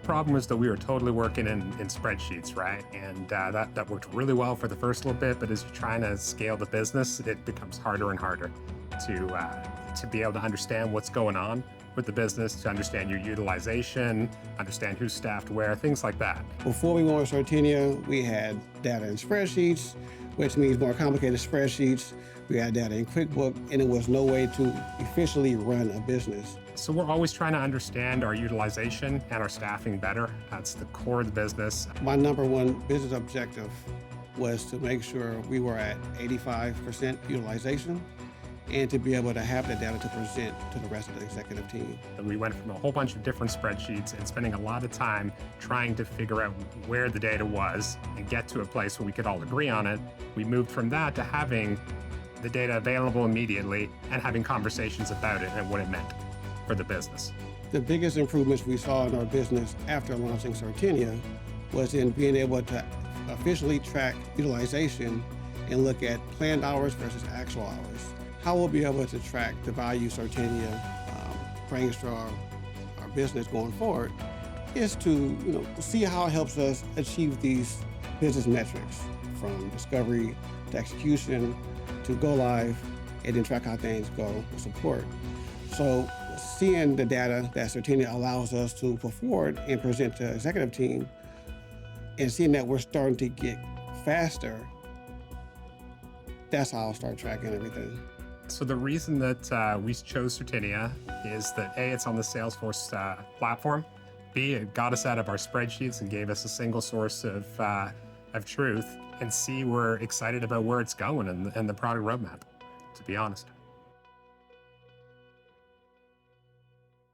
problem was that we were totally working in spreadsheets, right? And that worked really well for the first little bit, but as you're trying to scale the business, it becomes harder and harder to be able to understand what's going on with the business, to understand your utilization, understand who's staffed where, things like that. Before we went with Certinia, we had data in spreadsheets, which means more complicated spreadsheets. We had data in QuickBooks, and it was no way to efficiently run a business. So we're always trying to understand our utilization and our staffing better. That's the core of the business. My number one business objective was to make sure we were at 85% utilization and to be able to have the data to present to the rest of the executive team. And we went from a whole bunch of different spreadsheets and spending a lot of time trying to figure out where the data was and get to a place where we could all agree on it. We moved from that to having the data available immediately and having conversations about it and what it meant for the business. The biggest improvements we saw in our business after launching Certinia was in being able to officially track utilization and look at planned hours versus actual hours. How we'll be able to track the value Certinia brings to our business going forward is to see how it helps us achieve these business metrics, from discovery to execution to go live, and then track how things go with support. So seeing the data that Certinia allows us to put forward and present to the executive team, and seeing that we're starting to get faster, that's how I'll start tracking everything. So the reason that we chose Certinia is that A, it's on the Salesforce platform. B, it got us out of our spreadsheets and gave us a single source of truth. And C, we're excited about where it's going and the product roadmap, to be honest.